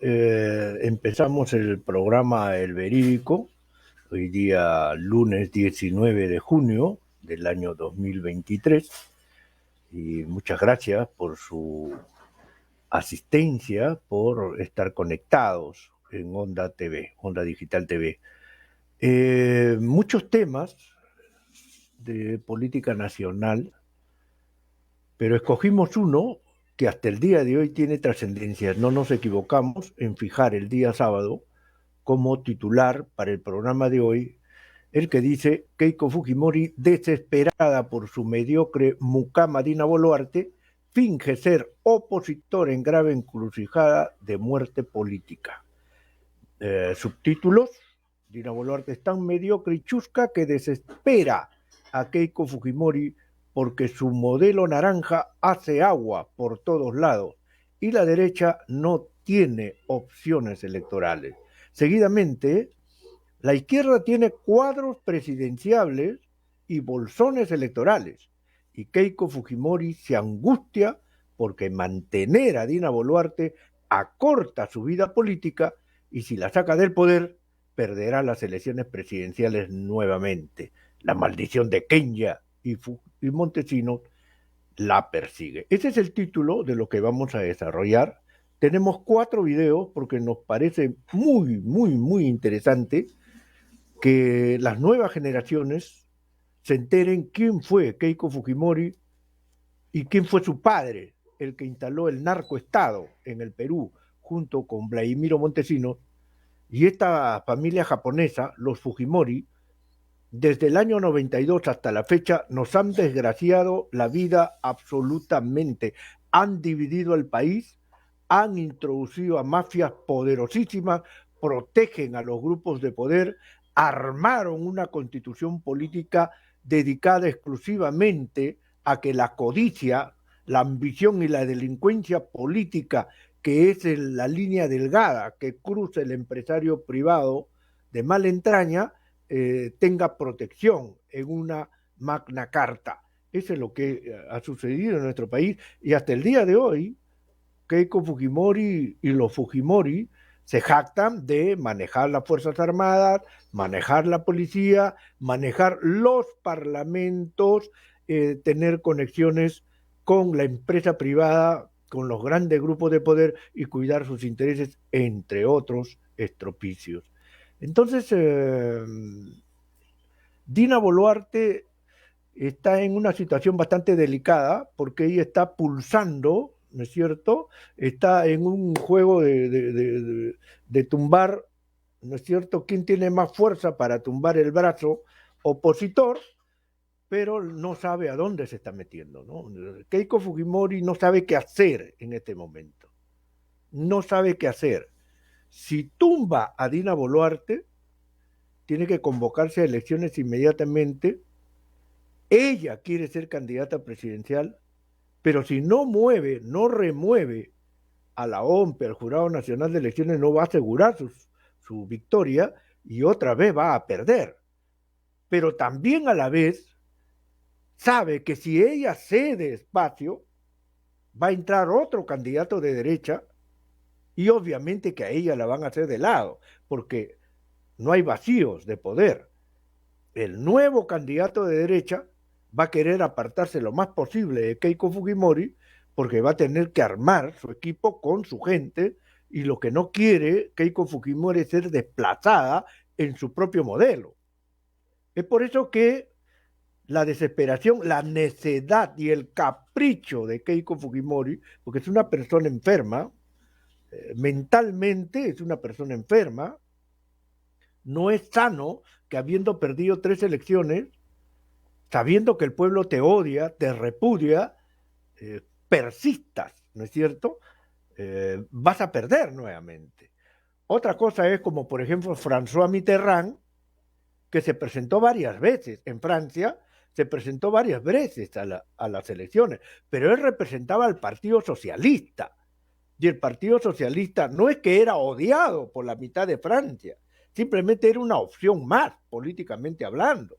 Empezamos el programa El Verídico, hoy día lunes 19 de junio del año 2023, y muchas gracias por su asistencia, por estar conectados en Onda TV, Onda Digital TV. Muchos temas de política nacional, pero escogimos uno que hasta el día de hoy tiene trascendencia. No nos equivocamos en fijar el día sábado como titular para el programa de hoy, el que dice: Keiko Fujimori, desesperada por su mediocre mucama Dina Boluarte, finge ser opositor en grave encrucijada de muerte política. Subtítulos: Dina Boluarte es tan mediocre y chusca que desespera a Keiko Fujimori porque su modelo naranja hace agua por todos lados y la derecha no tiene opciones electorales. Seguidamente, la izquierda tiene cuadros presidenciables y bolsones electorales, y Keiko Fujimori se angustia porque mantener a Dina Boluarte acorta su vida política y si la saca del poder perderá las elecciones presidenciales nuevamente. La maldición de Kenya y Montesinos la persigue. Ese es el título de lo que vamos a desarrollar. Tenemos 4 videos porque nos parece muy interesante que las nuevas generaciones se enteren quién fue Keiko Fujimori y quién fue su padre, el que instaló el narcoestado en el Perú junto con Vladimiro Montesinos. Y esta familia japonesa, los Fujimori, desde el año 92 hasta la fecha nos han desgraciado la vida absolutamente. Han dividido el país, han introducido a mafias poderosísimas, protegen a los grupos de poder, armaron una constitución política dedicada exclusivamente a que la codicia, la ambición y la delincuencia política, que es la línea delgada que cruza el empresario privado de mala entraña, tenga protección en una magna carta. Eso es lo que ha sucedido en nuestro país y hasta el día de hoy Keiko Fujimori y los Fujimori se jactan de manejar las Fuerzas Armadas, manejar la policía, manejar los parlamentos, tener conexiones con la empresa privada, con los grandes grupos de poder y cuidar sus intereses, entre otros estropicios. Entonces, Dina Boluarte está en una situación bastante delicada porque ella está pulsando, ¿no es cierto? Está en un juego de tumbar, ¿no es cierto? ¿Quién tiene más fuerza para tumbar el brazo opositor? Pero no sabe a dónde se está metiendo, ¿no? Keiko Fujimori no sabe qué hacer en este momento. No sabe qué hacer. Si tumba a Dina Boluarte, tiene que convocarse a elecciones inmediatamente. Ella quiere ser candidata presidencial, pero si no mueve, no remueve a la OMPE, al Jurado Nacional de Elecciones, no va a asegurar su victoria y otra vez va a perder. Pero también a la vez sabe que si ella cede espacio, va a entrar otro candidato de derecha y obviamente que a ella la van a hacer de lado, porque no hay vacíos de poder. El nuevo candidato de derecha va a querer apartarse lo más posible de Keiko Fujimori porque va a tener que armar su equipo con su gente y lo que no quiere Keiko Fujimori es ser desplazada en su propio modelo. Es por eso que la desesperación, la necedad y el capricho de Keiko Fujimori, porque es una persona enferma, mentalmente es una persona enferma, no es sano que habiendo perdido 3 elecciones, sabiendo que el pueblo te odia, te repudia, persistas, ¿no es cierto? Vas a perder nuevamente. Otra cosa es como, por ejemplo, François Mitterrand, que se presentó varias veces en Francia, se presentó varias veces a las elecciones, pero él representaba al Partido Socialista. Y el Partido Socialista no es que era odiado por la mitad de Francia, simplemente era una opción más, políticamente hablando.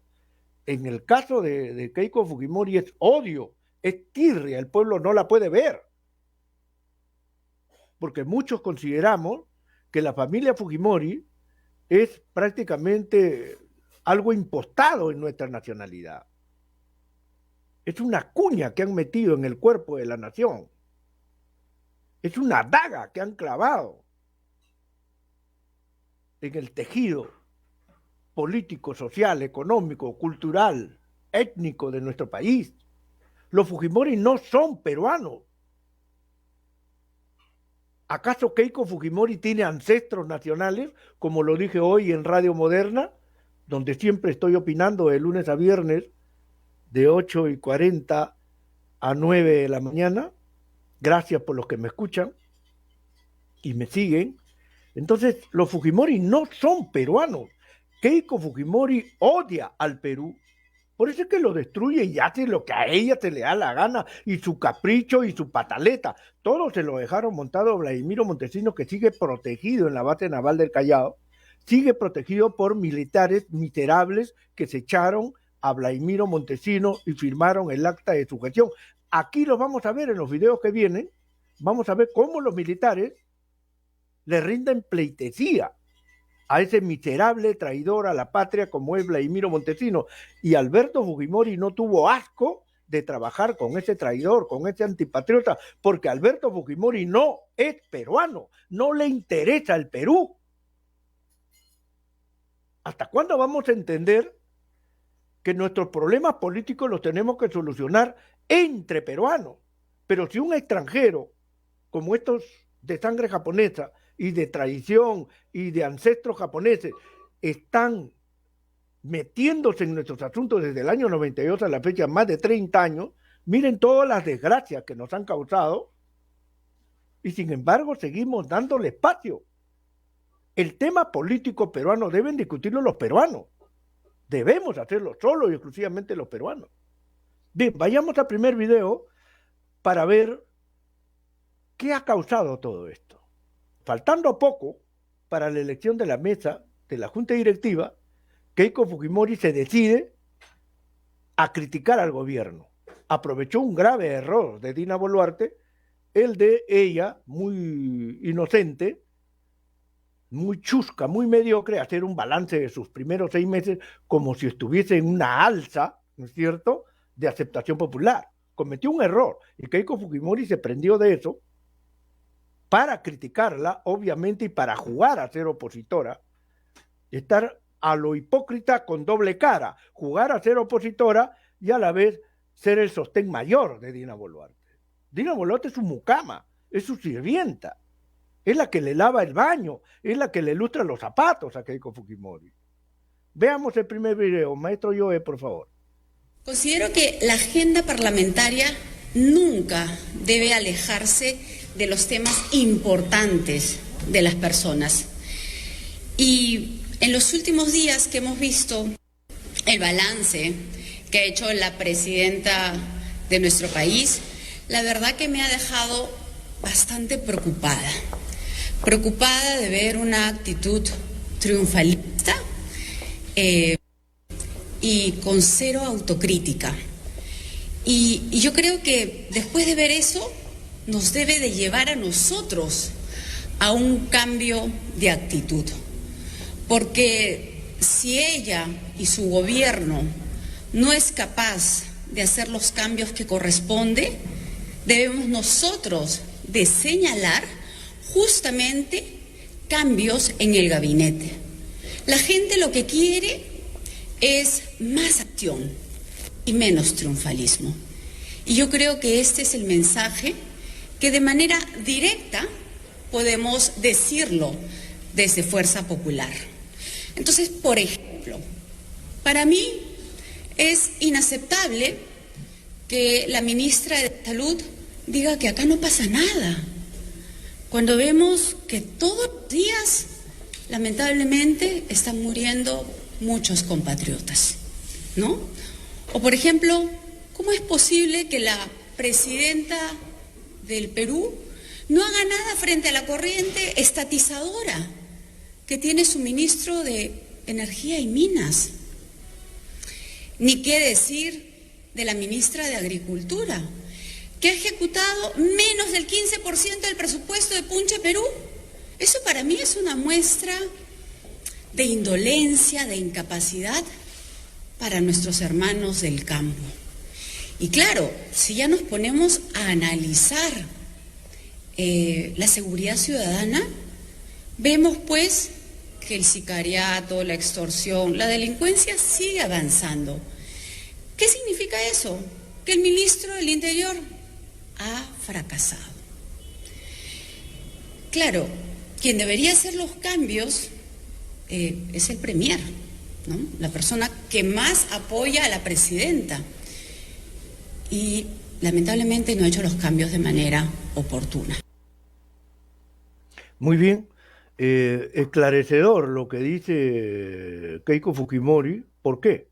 En el caso de Keiko Fujimori es odio, es tirria, el pueblo no la puede ver. porque muchos consideramos que la familia Fujimori es prácticamente algo impostado en nuestra nacionalidad. Es una cuña que han metido en el cuerpo de la nación. Es una daga que han clavado en el tejido político, social, económico, cultural, étnico de nuestro país. Los Fujimori no son peruanos. ¿Acaso Keiko Fujimori tiene ancestros nacionales, como lo dije hoy en Radio Moderna, donde siempre estoy opinando de lunes a viernes, de 8:40 a 9 de la mañana? Gracias por los que me escuchan y me siguen. Entonces, los Fujimori no son peruanos. Keiko Fujimori odia al Perú. Por eso es que lo destruye y hace lo que a ella se le da la gana, y su capricho y su pataleta. Todo se lo dejaron montado a Vladimiro Montesinos, que sigue protegido en la base naval del Callao, sigue protegido por militares miserables que se echaron a Vladimiro Montesinos y firmaron el acta de sujeción. Aquí lo vamos a ver en los videos que vienen. Vamos a ver cómo los militares le rinden pleitesía a ese miserable traidor a la patria como es Vladimiro Montesinos. Y Alberto Fujimori no tuvo asco de trabajar con ese traidor, con ese antipatriota, porque Alberto Fujimori no es peruano, no le interesa el Perú. ¿Hasta cuándo vamos a entender que nuestros problemas políticos los tenemos que solucionar entre peruanos? Pero si un extranjero, como estos de sangre japonesa y de tradición y de ancestros japoneses, están metiéndose en nuestros asuntos desde el año 92 a la fecha, más de 30 años, miren todas las desgracias que nos han causado, y sin embargo seguimos dándole espacio. El tema político peruano deben discutirlo los peruanos. Debemos hacerlo solo y exclusivamente los peruanos. Bien, vayamos al primer video para ver qué ha causado todo esto. Faltando poco para la elección de la mesa de la Junta Directiva, Keiko Fujimori se decide a criticar al gobierno. Aprovechó un grave error de Dina Boluarte, el de ella, muy inocente, muy chusca, muy mediocre, hacer un balance de sus primeros 6 meses como si estuviese en una alza, ¿no es cierto?, de aceptación popular. Cometió un error y Keiko Fujimori se prendió de eso para criticarla, obviamente, y para jugar a ser opositora, estar a lo hipócrita con doble cara, jugar a ser opositora y a la vez ser el sostén mayor de Dina Boluarte. Dina Boluarte es su mucama, es su sirvienta, es la que le lava el baño, es la que le lustra los zapatos a Keiko Fujimori. Veamos el primer video, maestro Joe, por favor. Considero que la agenda parlamentaria nunca debe alejarse de los temas importantes de las personas. Y en los últimos días que hemos visto el balance que ha hecho la presidenta de nuestro país, la verdad que me ha dejado bastante preocupada. Preocupada de ver una actitud triunfalista y con cero autocrítica. Y yo creo que después de ver eso, nos debe de llevar a nosotros a un cambio de actitud. Porque si ella y su gobierno no es capaz de hacer los cambios que corresponde, debemos nosotros de señalar justamente cambios en el gabinete. La gente lo que quiere es más acción y menos triunfalismo. Y yo creo que este es el mensaje que de manera directa podemos decirlo desde Fuerza Popular. Entonces, por ejemplo, para mí es inaceptable que la ministra de Salud diga que acá no pasa nada, cuando vemos que todos los días, lamentablemente, están muriendo muchos compatriotas, ¿no? O, por ejemplo, ¿cómo es posible que la presidenta del Perú no haga nada frente a la corriente estatizadora que tiene su ministro de Energía y Minas? Ni qué decir de la ministra de Agricultura, que ha ejecutado menos del 15% del presupuesto de Puncha Perú. Eso para mí es una muestra de indolencia, de incapacidad para nuestros hermanos del campo. Y claro, si ya nos ponemos a analizar la seguridad ciudadana, vemos pues que el sicariato, la extorsión, la delincuencia sigue avanzando. ¿Qué significa eso? Que el ministro del Interior ha fracasado. Claro, quien debería hacer los cambios es el premier, ¿no? La persona que más apoya a la presidenta. Y lamentablemente no ha hecho los cambios de manera oportuna. Muy bien, esclarecedor lo que dice Keiko Fujimori. ¿Por qué?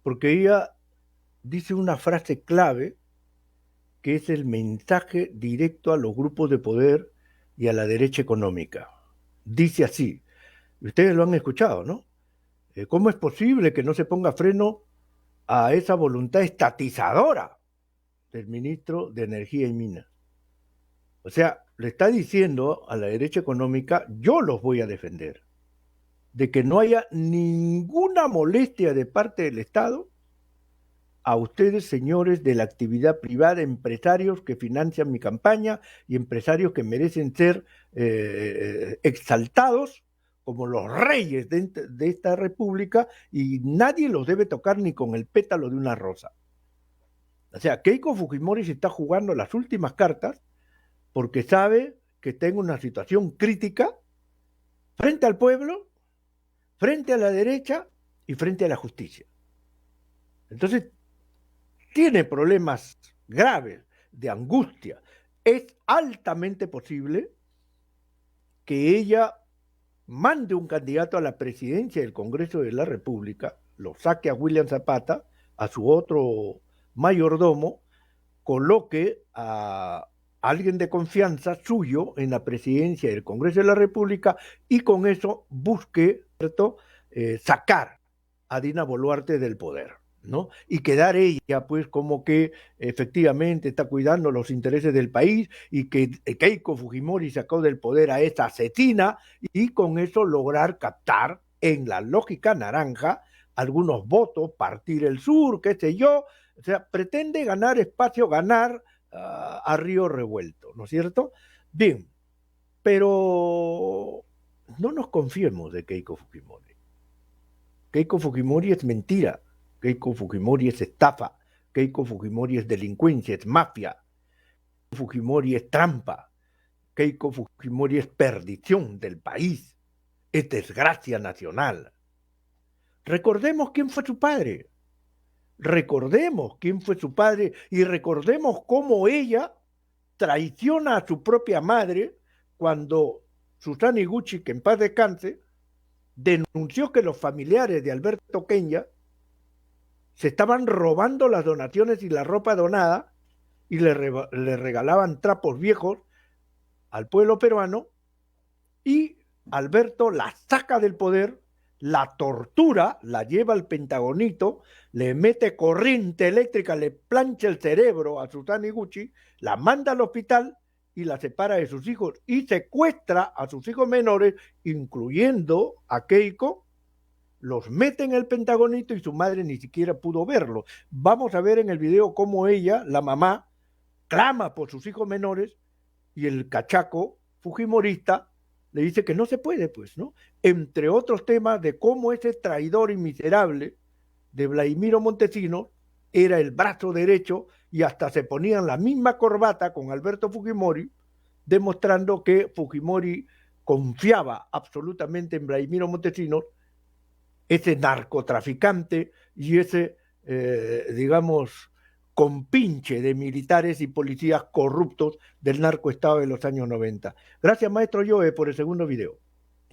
Porque ella dice una frase clave que es el mensaje directo a los grupos de poder y a la derecha económica. Dice así, ustedes lo han escuchado, ¿no? ¿Cómo es posible que no se ponga freno a esa voluntad estatizadora del ministro de Energía y Minas? O sea, le está diciendo a la derecha económica, yo los voy a defender, de que no haya ninguna molestia de parte del Estado a ustedes, señores de la actividad privada, empresarios que financian mi campaña y empresarios que merecen ser exaltados como los reyes de esta república, y nadie los debe tocar ni con el pétalo de una rosa. O sea, Keiko Fujimori se está jugando las últimas cartas porque sabe que está en una situación crítica frente al pueblo, frente a la derecha y frente a la justicia. Entonces, tiene problemas graves de angustia. Es altamente posible que ella mande un candidato a la presidencia del Congreso de la República, lo saque a William Zapata, a su otro mayordomo, coloque a alguien de confianza suyo en la presidencia del Congreso de la República y con eso busque, ¿cierto?, sacar a Dina Boluarte del poder, ¿no? Y quedar ella, pues, como que efectivamente está cuidando los intereses del país y que Keiko Fujimori sacó del poder a esa asesina, y con eso lograr captar en la lógica naranja algunos votos, partir el sur, qué sé yo. O sea, pretende ganar espacio, ganar a río revuelto, ¿no es cierto? Bien, pero no nos confiemos de Keiko Fujimori. Keiko Fujimori es mentira, Keiko Fujimori es estafa, Keiko Fujimori es delincuencia, es mafia, Keiko Fujimori es trampa, Keiko Fujimori es perdición del país, es desgracia nacional. Recordemos quién fue su padre. Recordemos quién fue su padre y recordemos cómo ella traiciona a su propia madre cuando Susana Iguchi, que en paz descanse, denunció que los familiares de Alberto Kenya se estaban robando las donaciones y la ropa donada y le regalaban trapos viejos al pueblo peruano, y Alberto la saca del poder, la tortura, la lleva al Pentagonito, le mete corriente eléctrica, le plancha el cerebro a Susana Iguchi, la manda al hospital y la separa de sus hijos y secuestra a sus hijos menores, incluyendo a Keiko, los mete en el Pentagonito y su madre ni siquiera pudo verlo. Vamos a ver en el video cómo ella, la mamá, clama por sus hijos menores y el cachaco fujimorista le dice que no se puede, pues, ¿no? Entre otros temas de cómo ese traidor y miserable de Vladimiro Montesinos era el brazo derecho y hasta se ponían la misma corbata con Alberto Fujimori, demostrando que Fujimori confiaba absolutamente en Vladimiro Montesinos, ese narcotraficante y ese, digamos, compinche de militares y policías corruptos del narcoestado de los años 90. Gracias, maestro Joe, por el segundo video.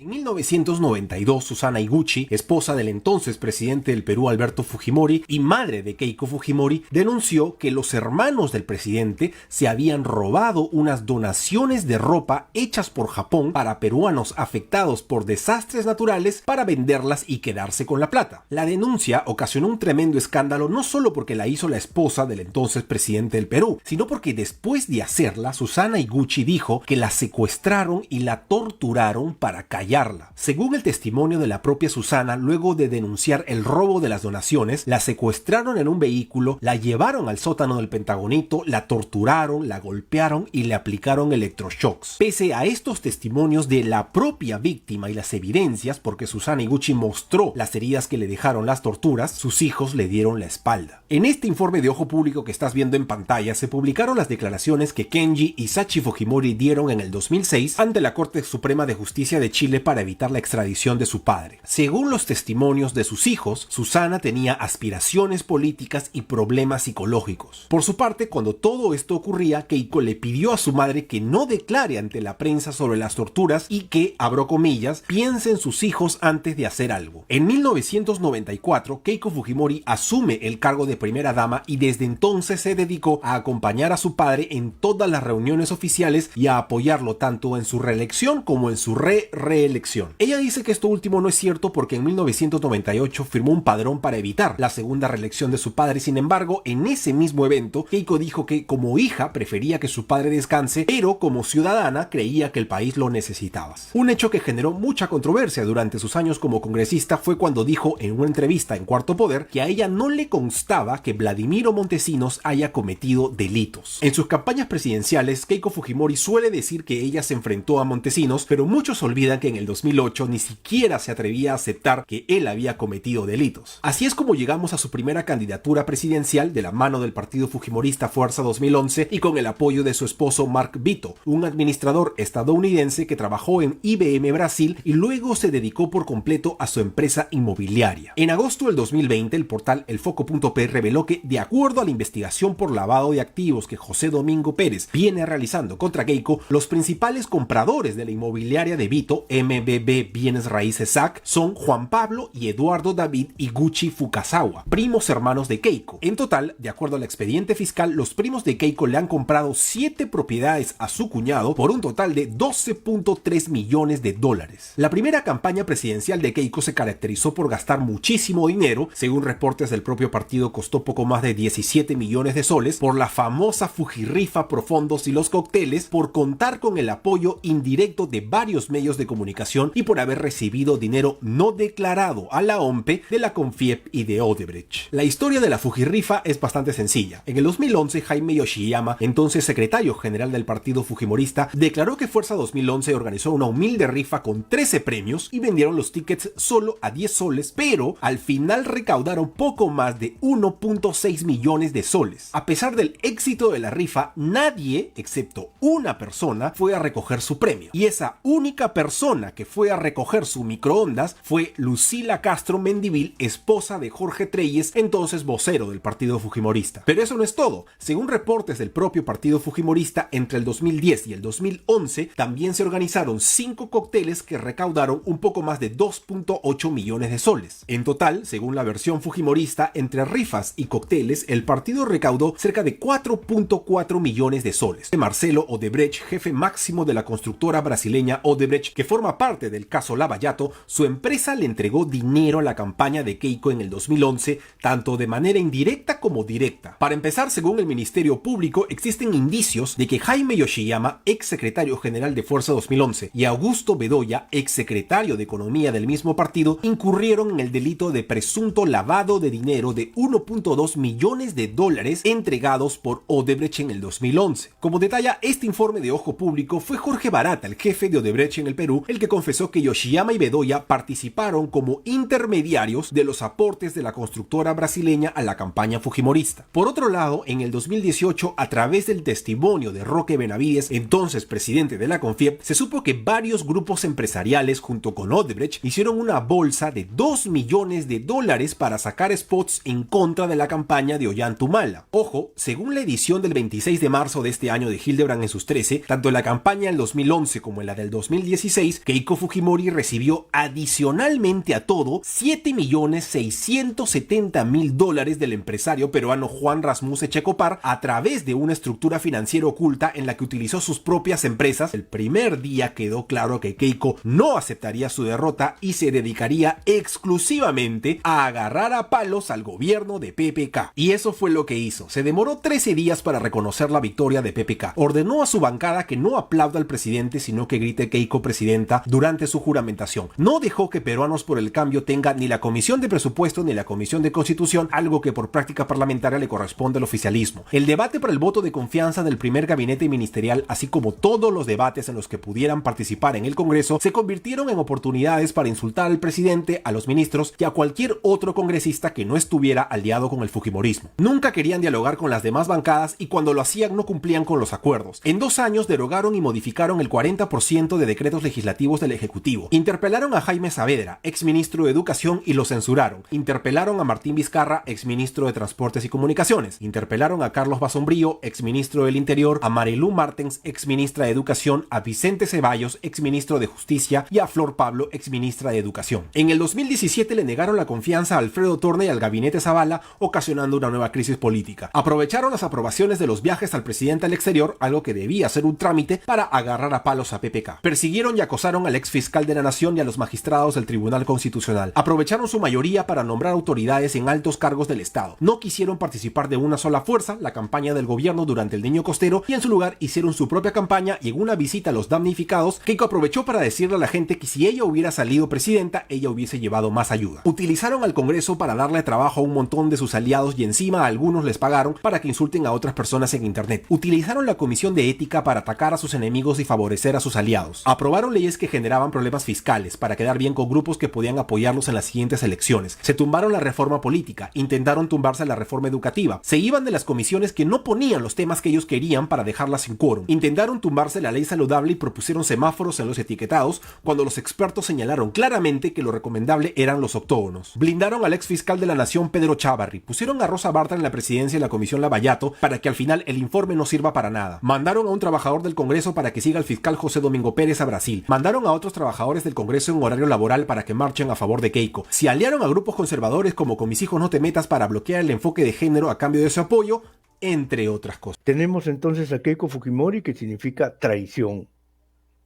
En 1992, Susana Higuchi, esposa del entonces presidente del Perú Alberto Fujimori y madre de Keiko Fujimori, denunció que los hermanos del presidente se habían robado unas donaciones de ropa hechas por Japón para peruanos afectados por desastres naturales para venderlas y quedarse con la plata. La denuncia ocasionó un tremendo escándalo no solo porque la hizo la esposa del entonces presidente del Perú, sino porque después de hacerla, Susana Higuchi dijo que la secuestraron y la torturaron para callarla. Según el testimonio de la propia Susana, luego de denunciar el robo de las donaciones, la secuestraron en un vehículo, la llevaron al sótano del Pentagonito, la torturaron, la golpearon y le aplicaron electroshocks. Pese a estos testimonios de la propia víctima y las evidencias, porque Susana Higuchi mostró las heridas que le dejaron las torturas, sus hijos le dieron la espalda. En este informe de Ojo Público que estás viendo en pantalla se publicaron las declaraciones que Kenji y Sachi Fujimori dieron en el 2006 ante la Corte Suprema de Justicia de Chile para evitar la extradición de su padre. Según los testimonios de sus hijos, Susana tenía aspiraciones políticas y problemas psicológicos. Por su parte, cuando todo esto ocurría, Keiko le pidió a su madre que no declare ante la prensa sobre las torturas y que, abro comillas, piense en sus hijos antes de hacer algo. En 1994, Keiko Fujimori asume el cargo de primera dama y desde entonces se dedicó a acompañar a su padre en todas las reuniones oficiales y a apoyarlo tanto en su reelección como en su reelección. Ella dice que esto último no es cierto porque en 1998 firmó un padrón para evitar la segunda reelección de su padre. Sin embargo, en ese mismo evento, Keiko dijo que como hija prefería que su padre descanse, pero como ciudadana creía que el país lo necesitaba. Un hecho que generó mucha controversia durante sus años como congresista fue cuando dijo en una entrevista en Cuarto Poder que a ella no le constaba que Vladimiro Montesinos haya cometido delitos. En sus campañas presidenciales, Keiko Fujimori suele decir que ella se enfrentó a Montesinos, pero muchos olvidan que en el 2008 ni siquiera se atrevía a aceptar que él había cometido delitos. Así es como llegamos a su primera candidatura presidencial de la mano del partido fujimorista Fuerza 2011 y con el apoyo de su esposo Mark Vito, un administrador estadounidense que trabajó en IBM Brasil y luego se dedicó por completo a su empresa inmobiliaria. En agosto del 2020, el portal elfoco.p reveló que, de acuerdo a la investigación por lavado de activos que José Domingo Pérez viene realizando contra Keiko, los principales compradores de la inmobiliaria de Vito, MBB Bienes Raíces SAC, son Juan Pablo y Eduardo David Higuchi Fukasawa, primos hermanos de Keiko. En total, de acuerdo al expediente fiscal, los primos de Keiko le han comprado 7 propiedades a su cuñado por un total de $12.3 millones. La primera campaña presidencial de Keiko se caracterizó por gastar muchísimo dinero. Según reportes del propio partido, costó poco más de 17 millones de soles por la famosa Fujirrifa Profondos y los cócteles, por contar con el apoyo indirecto de varios medios de comunicación y por haber recibido dinero no declarado a la OMPE de la Confiep y de Odebrecht. La historia de la Fujirrifa es bastante sencilla. En el 2011, Jaime Yoshiyama, entonces secretario general del partido fujimorista, declaró que Fuerza 2011 organizó una humilde rifa con 13 premios y vendieron los tickets solo a 10 soles, pero al final recaudaron poco más de 1.6 millones de soles. A pesar del éxito de la rifa, nadie, excepto una persona, fue a recoger su premio. Y esa única persona que fue a recoger su microondas fue Lucila Castro Mendivil, esposa de Jorge Treyes, entonces vocero del partido fujimorista. Pero eso no es todo. Según reportes del propio partido fujimorista, entre el 2010 y el 2011 también se organizaron 5 cócteles que recaudaron un poco más de 2.8 millones de soles. En total, según la versión fujimorista, entre rifas y cócteles, el partido recaudó cerca de 4.4 millones de soles. Marcelo Odebrecht, jefe máximo de la constructora brasileña Odebrecht, que forma parte del caso Lava Jato, su empresa le entregó dinero a la campaña de Keiko en el 2011, tanto de manera indirecta como directa. Para empezar, según el Ministerio Público, existen indicios de que Jaime Yoshiyama, ex secretario general de Fuerza 2011, y Augusto Bedoya, ex secretario de Economía del mismo partido, incurrieron en el delito de presunto lavado de dinero de 1.2 millones de dólares entregados por Odebrecht en el 2011. Como detalla este informe de Ojo Público, fue Jorge Barata, el jefe de Odebrecht en el Perú, el que confesó que Yoshiyama y Bedoya participaron como intermediarios de los aportes de la constructora brasileña a la campaña fujimorista. Por otro lado, en el 2018, a través del testimonio de Roque Benavides, entonces presidente de la Confiep, se supo que varios grupos empresariales junto con Odebrecht hicieron una bolsa de 2 millones de dólares para sacar spots en contra de la campaña de Ollanta-Humala. Ojo, según la edición del 26 de marzo de este año de Hildebrand en sus 13, tanto en la campaña del 2011 como en la del 2016, Keiko Fujimori recibió adicionalmente a todo $7.670.000 del empresario peruano Juan Rasmus Echecopar a través de una estructura financiera oculta en la que utilizó sus propias empresas. El primer día quedó claro que Keiko no aceptaría su derrota y se dedicaría exclusivamente a agarrar a palos al gobierno de PPK. Y eso fue lo que hizo. Se demoró 13 días para reconocer la victoria de PPK. Ordenó a su bancada que no aplauda al presidente, sino que grite Keiko presidenta durante su juramentación. No dejó que Peruanos por el Cambio tenga ni la Comisión de Presupuesto ni la Comisión de Constitución, algo que por práctica parlamentaria le corresponde al oficialismo. El debate para el voto de confianza del primer gabinete ministerial, así como todos los debates en los que pudieran participar en el Congreso, se convirtieron en oportunidades para insultar al presidente, a los ministros y a cualquier otro congresista que no estuviera aliado con el fujimorismo. Nunca querían dialogar con las demás bancadas y cuando lo hacían no cumplían con los acuerdos. En 2 años derogaron y modificaron el 40% de decretos legislativos del Ejecutivo. Interpelaron a Jaime Saavedra, exministro de Educación, y lo censuraron. Interpelaron a Martín Vizcarra, exministro de Transportes y Comunicaciones. Interpelaron a Carlos Basombrío, exministro del Interior, a Marilú Martens, exministra de Educación, a Vicente Ceballos, exministro de Justicia, y a Flor Pablo, exministra de Educación. En el 2017 le negaron la confianza a Alfredo Torne y al gabinete Zavala, ocasionando una nueva crisis política. Aprovecharon las aprobaciones de los viajes al presidente al exterior, algo que debía ser un trámite, para agarrar a palos a PPK. Persiguieron y acosaron al ex fiscal de la Nación y a los magistrados del Tribunal Constitucional. Aprovecharon su mayoría para nombrar autoridades en altos cargos del Estado. No quisieron participar de una sola fuerza, la campaña del gobierno durante el Niño Costero, y en su lugar hicieron su propia campaña, y en una visita a los damnificados, Keiko aprovechó para decirle a la gente que si ella hubiera salido presidenta, ella hubiese llevado más ayuda. Utilizaron al Congreso para darle trabajo a un montón de sus aliados y encima a algunos les pagaron para que insulten a otras personas en internet. Utilizaron la Comisión de Ética para atacar a sus enemigos y favorecer a sus aliados. Aprobaron leyes que generaban problemas fiscales para quedar bien con grupos que podían apoyarlos en las siguientes elecciones. Se tumbaron la reforma política, intentaron tumbarse la reforma educativa, se iban de las comisiones que no ponían los temas que ellos querían para dejarlas sin quórum, intentaron tumbarse la ley saludable y propusieron semáforos en los etiquetados cuando los expertos señalaron claramente que lo recomendable eran los octógonos. Blindaron al ex fiscal de la Nación Pedro Chávarri, pusieron a Rosa Bartra en la presidencia de la Comisión Lavallato para que al final el informe no sirva para nada. Mandaron a un trabajador del Congreso para que siga al fiscal José Domingo Pérez a Brasil. Mandaron a otros trabajadores del Congreso en horario laboral para que marchen a favor de Keiko. Se aliaron a grupos conservadores como Con mis hijos no te metas para bloquear el enfoque de género a cambio de su apoyo, entre otras cosas. Tenemos entonces a Keiko Fujimori, que significa traición.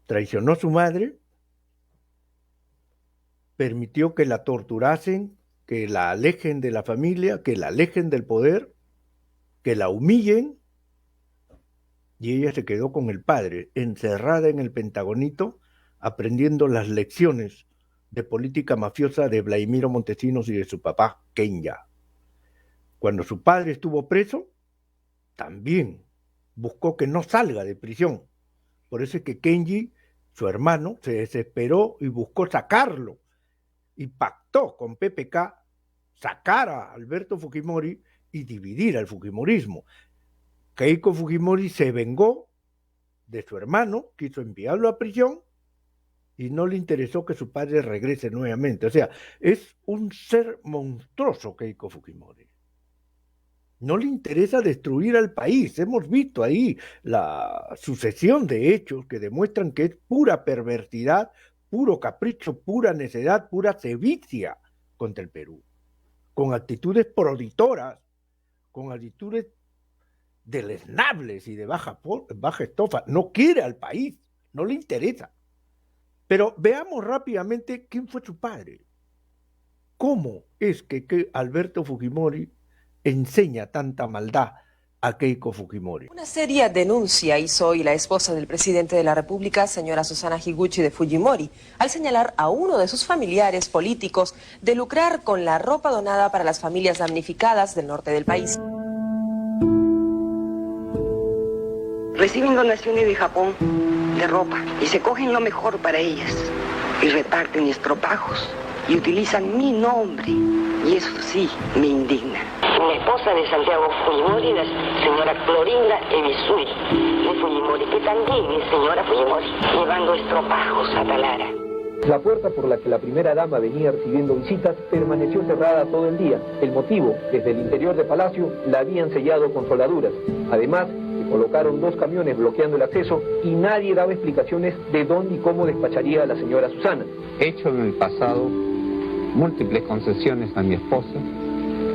Traicionó a su madre, permitió que la torturasen, que la alejen de la familia, que la alejen del poder, que la humillen, y ella se quedó con el padre, encerrada en el Pentagonito, aprendiendo las lecciones de política mafiosa de Vladimiro Montesinos y de su papá, Kenya. Cuando su padre estuvo preso, también buscó que no salga de prisión. Por eso es que Kenji, su hermano, se desesperó y buscó sacarlo, y pactó con PPK sacar a Alberto Fujimori y dividir al fujimorismo. Keiko Fujimori se vengó de su hermano, quiso enviarlo a prisión y no le interesó que su padre regrese nuevamente. O sea, es un ser monstruoso Keiko Fujimori. No le interesa destruir al país. Hemos visto ahí la sucesión de hechos que demuestran que es pura perversidad, puro capricho, pura necedad, pura sevicia contra el Perú. Con actitudes proditoras, con actitudes deleznables y de baja estofa. No quiere al país, no le interesa. Pero veamos rápidamente quién fue su padre. ¿Cómo es que Alberto Fujimori enseña tanta maldad a Keiko Fujimori? Una seria denuncia hizo hoy la esposa del presidente de la República, señora Susana Higuchi de Fujimori, al señalar a uno de sus familiares políticos de lucrar con la ropa donada para las familias damnificadas del norte del país. Reciben donaciones de Japón de ropa y se cogen lo mejor para ellas y reparten estropajos y utilizan mi nombre, y eso sí me indigna. La esposa de Santiago Fujimori, la señora Clorinda Evisui de Fujimori, que también es señora Fujimori, llevando estropajos a Talara. La puerta por la que la primera dama venía recibiendo visitas permaneció cerrada todo el día. El motivo, desde el interior de Palacio, la habían sellado con soldaduras. Además, colocaron 2 camiones bloqueando el acceso y nadie daba explicaciones de dónde y cómo despacharía a la señora Susana. He hecho en el pasado múltiples concesiones a mi esposa,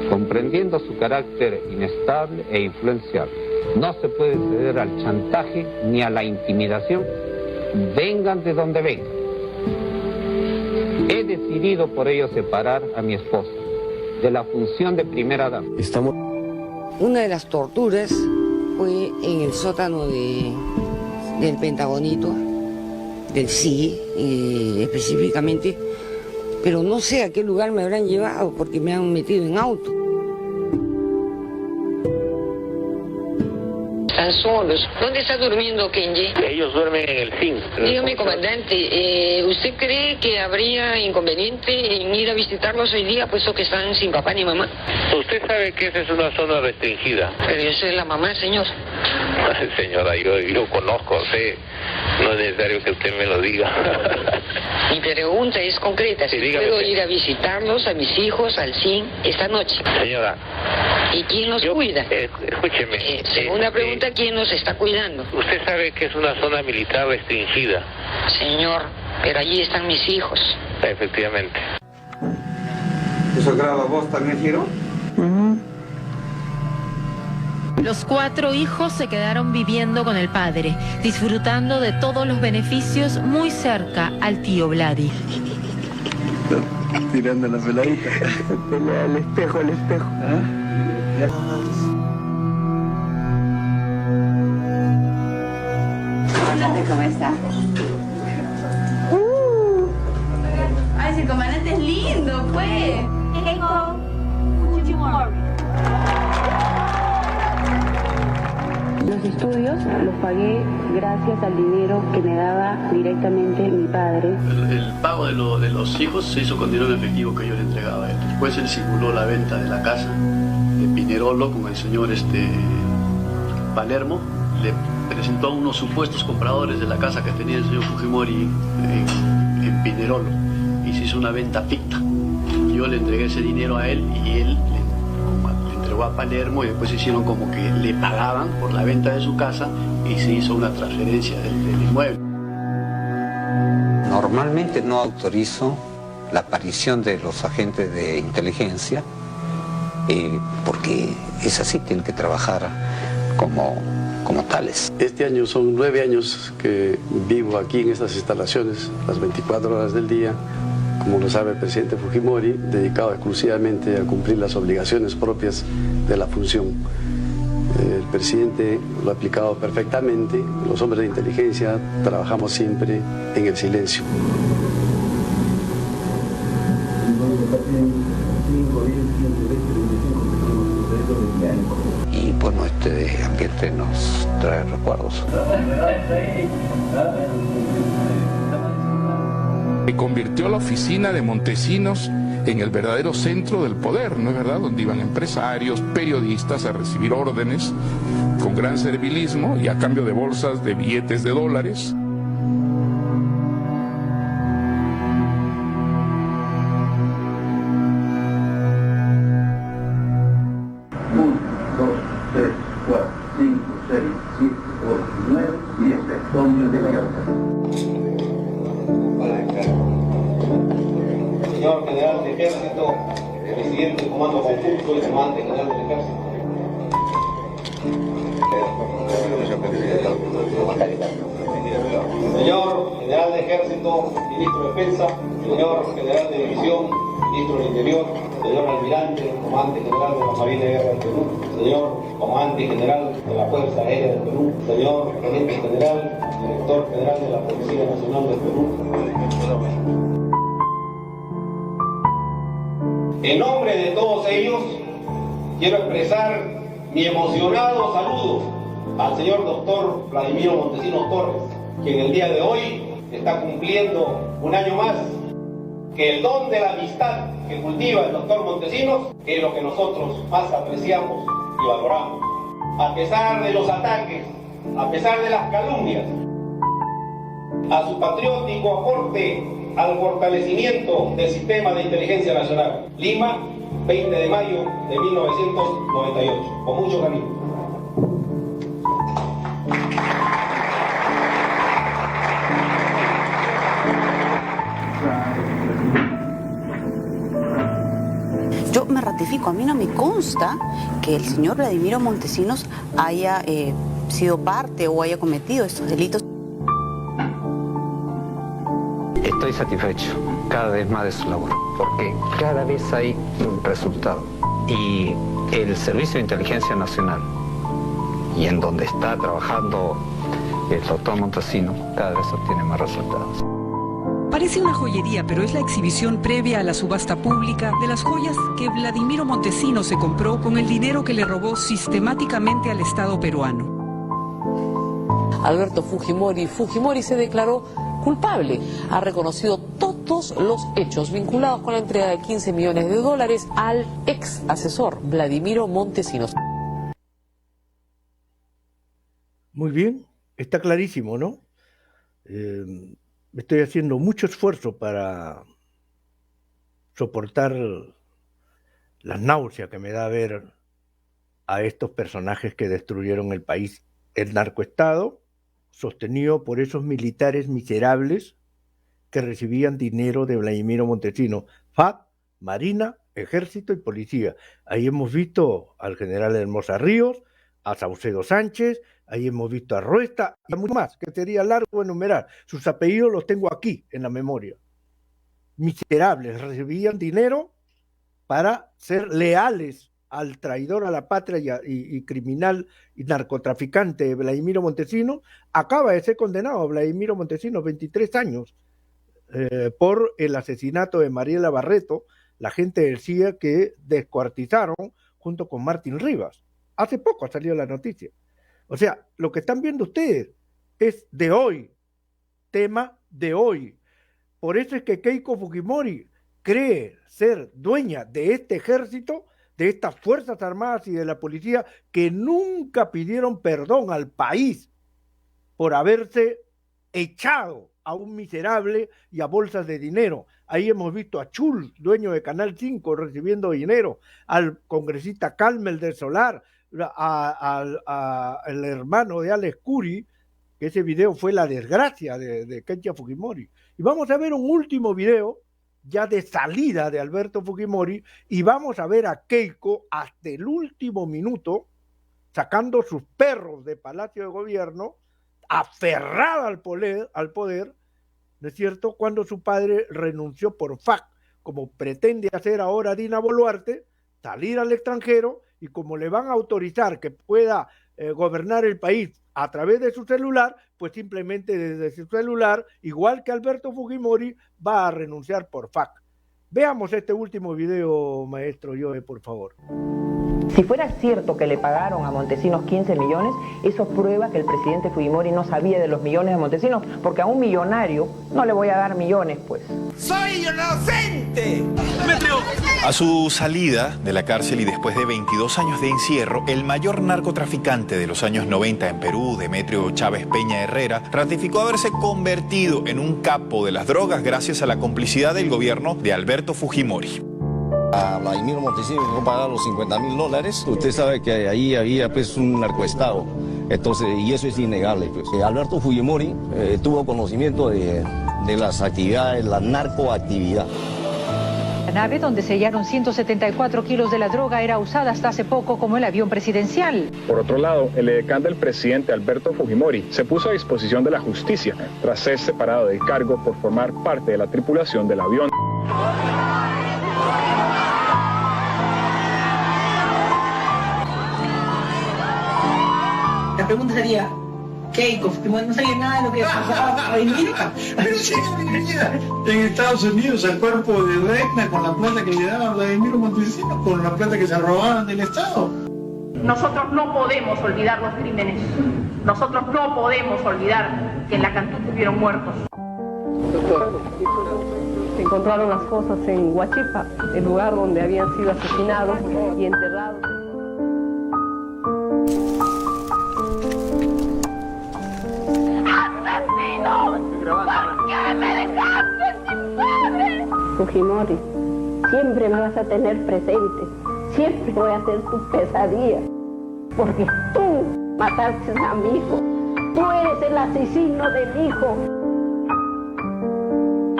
comprendiendo su carácter inestable e influenciable. No se puede ceder al chantaje ni a la intimidación, vengan de donde vengan. He decidido por ello separar a mi esposa de la función de primera dama. Una de las torturas fue en el sótano del Pentagonito, del CIE específicamente, pero no sé a qué lugar me habrán llevado porque me han metido en auto. Están solos. ¿Dónde está durmiendo Kenji? Ellos duermen en el zinc. Dígame, comandante, ¿usted cree que habría inconveniente en ir a visitarlos hoy día, puesto que están sin papá ni mamá? Usted sabe que esa es una zona restringida. Pero yo soy la mamá, señor. Señora, yo conozco, sé. No es necesario que usted me lo diga. Mi pregunta es concreta. Si Sí, puedo ir a visitarlos, a mis hijos, al CIN, esta noche. Señora. ¿Y quién los cuida? Escúcheme. Segunda pregunta, ¿quién los está cuidando? Usted sabe que es una zona militar restringida. Señor, pero allí están mis hijos. Efectivamente. ¿Eso graba vos también, Giro? Los 4 hijos se quedaron viviendo con el padre, disfrutando de todos los beneficios muy cerca al tío Vladi. Tirando la peladita. Al espejo, al espejo. ¿Cómo está? Ay, si el comandante es lindo, pues. Los estudios los pagué gracias al dinero que me daba directamente mi padre. El pago de los hijos se hizo con dinero en efectivo que yo le entregaba a él. Después él simuló la venta de la casa de Pinerolo con el señor Palermo. Le presentó a unos supuestos compradores de la casa que tenía el señor Fujimori en Pinerolo y se hizo una venta ficta. Yo le entregué ese dinero a él y él le entregó a Palermo y después hicieron como que le pagaban por la venta de su casa y se hizo una transferencia del inmueble. Normalmente no autorizo la aparición de los agentes de inteligencia porque es así, tienen que trabajar como tales. Este año son 9 años que vivo aquí en estas instalaciones, las 24 horas del día, como lo sabe el presidente Fujimori, dedicado exclusivamente a cumplir las obligaciones propias de la función. El presidente lo ha aplicado perfectamente, los hombres de inteligencia trabajamos siempre en el silencio. Y bueno, este ambiente nos trae recuerdos. Se convirtió la oficina de Montesinos en el verdadero centro del poder, ¿no es verdad? Donde iban empresarios, periodistas a recibir órdenes con gran servilismo y a cambio de bolsas de billetes de dólares. Señor General de Ejército, Presidente del Comando Conjunto y Comandante General del Ejército. Señor General de Ejército, Ministro de Defensa, Señor General de División, Ministro del Interior, Señor Almirante, Comandante General de la Marina de Guerra del Perú, Señor Comandante General de la Fuerza Aérea del Perú, Señor Gerente General, Director General de la Policía Nacional del Perú. En nombre de todos ellos, quiero expresar mi emocionado saludo al señor doctor Vladimiro Montesinos Torres, quien el día de hoy está cumpliendo un año más, que el don de la amistad que cultiva el doctor Montesinos es lo que nosotros más apreciamos y valoramos. A pesar de los ataques, a pesar de las calumnias, a su patriótico aporte al fortalecimiento del sistema de inteligencia nacional. Lima, 20 de mayo de 1998. Con mucho cariño. Yo me ratifico, a mí no me consta que el señor Vladimiro Montesinos haya sido parte o haya cometido estos delitos. Estoy satisfecho cada vez más de su labor, porque cada vez hay un resultado. Y el Servicio de Inteligencia Nacional, y en donde está trabajando el doctor Montesinos, cada vez obtiene más resultados. Parece una joyería, pero es la exhibición previa a la subasta pública de las joyas que Vladimiro Montesinos se compró con el dinero que le robó sistemáticamente al Estado peruano. Alberto Fujimori se declaró culpable. Ha reconocido todos los hechos vinculados con la entrega de 15 millones de dólares al ex asesor Vladimiro Montesinos. Muy bien, está clarísimo, ¿no? Estoy haciendo mucho esfuerzo para soportar la náusea que me da ver a estos personajes que destruyeron el país. El narcoestado, sostenido por esos militares miserables que recibían dinero de Vladimiro Montesinos, FARC, Marina, Ejército y Policía. Ahí hemos visto al general Hermosa Ríos, a Saucedo Sánchez, ahí hemos visto a Ruesta y a mucho más, que sería largo enumerar. Sus apellidos los tengo aquí en la memoria. Miserables, recibían dinero para ser leales al traidor a la patria y criminal y narcotraficante Vladimiro Montesinos. Acaba de ser condenado Vladimiro Montesinos, 23 años, por el asesinato de Mariela Barreto, la gente del CIA que descuartizaron junto con Martín Rivas. Hace poco ha salido la noticia. O sea, lo que están viendo ustedes es de hoy, tema de hoy. Por eso es que Keiko Fujimori cree ser dueña de este ejército, de estas Fuerzas Armadas y de la policía, que nunca pidieron perdón al país por haberse echado a un miserable y a bolsas de dinero. Ahí hemos visto a Chul, dueño de Canal 5, recibiendo dinero, al congresista Calmel del Solar, al hermano de Alex Curi, que ese video fue la desgracia de Keiko Fujimori. Y vamos a ver un último video ya de salida de Alberto Fujimori, y vamos a ver a Keiko hasta el último minuto sacando sus perros de Palacio de Gobierno, aferrada al poder, ¿no es cierto?, cuando su padre renunció por FARC, como pretende hacer ahora Dina Boluarte, salir al extranjero, y como le van a autorizar que pueda gobernar el país a través de su celular, pues simplemente desde su celular, igual que Alberto Fujimori, va a renunciar por FARC. Veamos este último video, maestro Joe, por favor. Si fuera cierto que le pagaron a Montesinos 15 millones, eso prueba que el presidente Fujimori no sabía de los millones de Montesinos, porque a un millonario no le voy a dar millones, pues. ¡Soy inocente! A su salida de la cárcel y después de 22 años de encierro, el mayor narcotraficante de los años 90 en Perú, Demetrio Chávez Peña Herrera, ratificó haberse convertido en un capo de las drogas gracias a la complicidad del gobierno de Alberto Fujimori. A Vladimiro Montesinos no pagaron los $50.000. Usted sabe que ahí había pues un narcoestado. Entonces, y eso es innegable. Pues. Alberto Fujimori tuvo conocimiento de las actividades, la narcoactividad. La nave donde se hallaron 174 kilos de la droga era usada hasta hace poco como el avión presidencial. Por otro lado, el edecán del presidente Alberto Fujimori se puso a disposición de la justicia tras ser separado del cargo por formar parte de la tripulación del avión. La pregunta sería, Keiko Fujimori no sabía nada de lo que pasaba hoy en día. Pero si en Estados Unidos al cuerpo de Reina con la plata que le daban a Vladimiro Montesinos, con la plata que se robaban del Estado. Nosotros no podemos olvidar los crímenes. Nosotros no podemos olvidar que en la Cantú hubieron muertos. Se encontraron las fosas en Huachipa, el lugar donde habían sido asesinados y enterrados. ¿Por qué me dejaste sin padre? Fujimori, siempre me vas a tener presente, siempre voy a ser tu pesadilla, porque tú mataste a mi hijo, tú eres el asesino de mi hijo.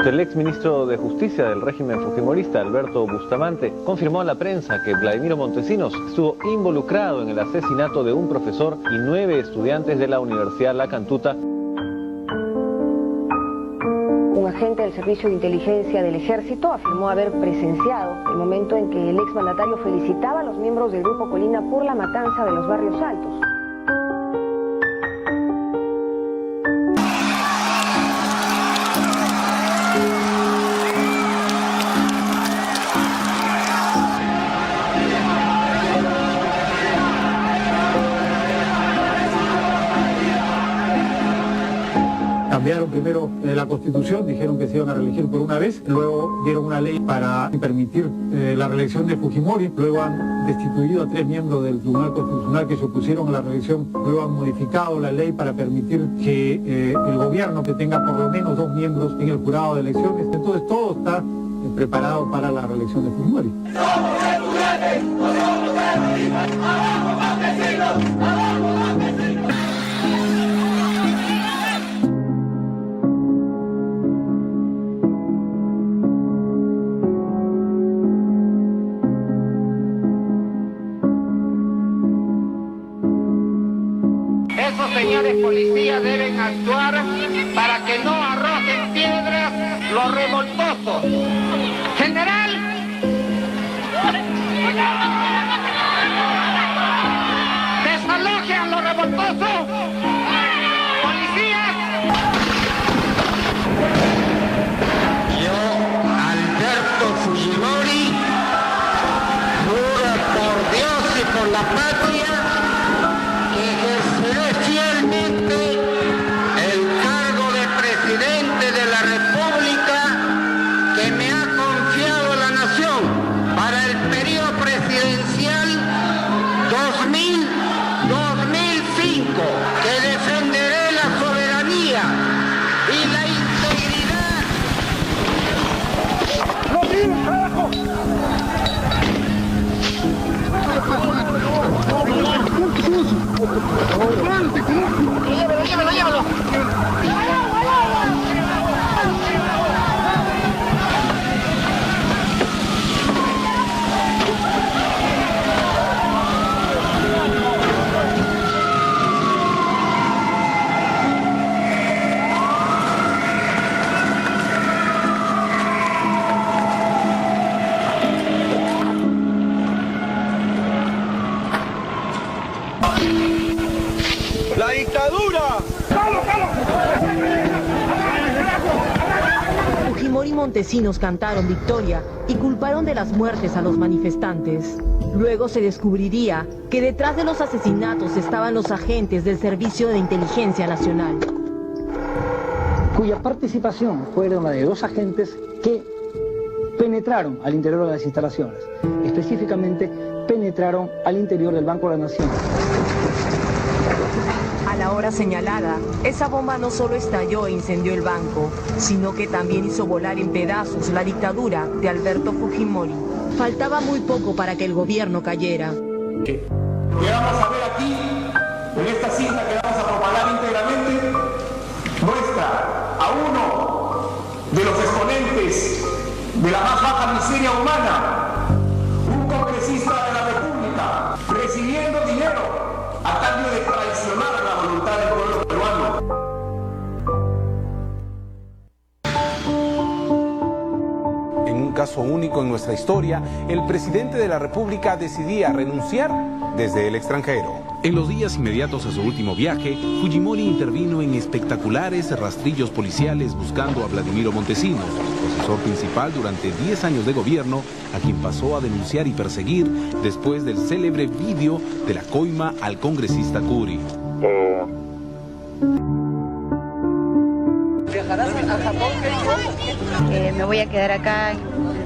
El exministro de Justicia del régimen fujimorista, Alberto Bustamante, confirmó a la prensa que Vladimiro Montesinos estuvo involucrado en el asesinato de un profesor y 9 estudiantes de la Universidad La Cantuta. Un agente del Servicio de Inteligencia del Ejército afirmó haber presenciado el momento en que el exmandatario felicitaba a los miembros del Grupo Colina por la matanza de los barrios altos. Cambiaron primero la Constitución, dijeron que se iban a reelegir por una vez, luego dieron una ley para permitir la reelección de Fujimori, luego han destituido a 3 miembros del Tribunal Constitucional que se opusieron a la reelección, luego han modificado la ley para permitir que el gobierno que tenga por lo menos 2 miembros en el jurado de elecciones, entonces todo está preparado para la reelección de Fujimori. Esos señores policías deben actuar para que no arrojen piedras los revoltosos. General, desaloje a los revoltosos. Policías. Yo, Alberto Fujimori, juro por Dios y por la patria que ejerceré fielmente el cargo de presidente de la República que me ha confiado la nación para el periodo presidencial 2000-2005, que defenderé la soberanía y la integridad. ¡No tiren, carajo! Llévalo. ¡La dictadura! Fujimori y Montesinos cantaron victoria y culparon de las muertes a los manifestantes. Luego se descubriría que detrás de los asesinatos estaban los agentes del Servicio de Inteligencia Nacional, cuya participación fueron la de 2 agentes que penetraron al interior de las instalaciones, específicamente penetraron al interior del Banco de la Nación. A la hora señalada, esa bomba no solo estalló e incendió el banco, sino que también hizo volar en pedazos la dictadura de Alberto Fujimori. Faltaba muy poco para que el gobierno cayera. Que vamos a ver aquí, en esta cinta que vamos a propagar íntegramente, muestra a uno de los exponentes de la más baja miseria humana, un congresista de la República, recibiendo dinero a cambio de traicionar la voluntad del pueblo peruano. En un caso único en nuestra historia, el presidente de la República decidía renunciar desde el extranjero. En los días inmediatos a su último viaje, Fujimori intervino en espectaculares rastrillos policiales buscando a Vladimiro Montesinos, profesor principal durante 10 años de gobierno, a quien pasó a denunciar y perseguir después del célebre vídeo de la coima al congresista Curi. ¿Viajarás a Japón, qué? Me voy a quedar acá en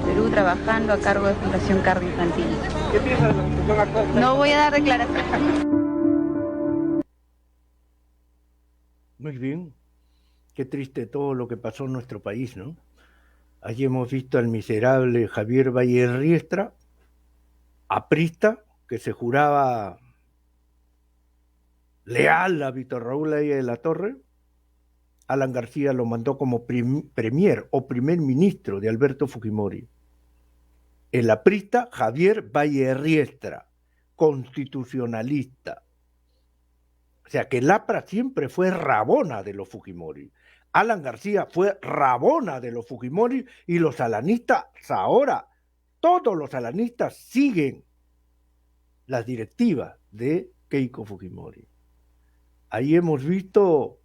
Perú trabajando a cargo de Fundación Cardio Infantil. ¿Qué piensas de la situación actual? No voy a dar declaraciones. Muy bien. Qué triste todo lo que pasó en nuestro país, ¿no? Allí hemos visto al miserable Javier Valle Riestra, aprista, que se juraba leal a Víctor Raúl Haya de la Torre, Alan García lo mandó como premier o primer ministro de Alberto Fujimori. El aprista Javier Valle Riestra, constitucionalista. O sea que el APRA siempre fue rabona de los Fujimori. Alan García fue rabona de los Fujimori y los alanistas ahora, todos los alanistas siguen las directivas de Keiko Fujimori. Ahí hemos visto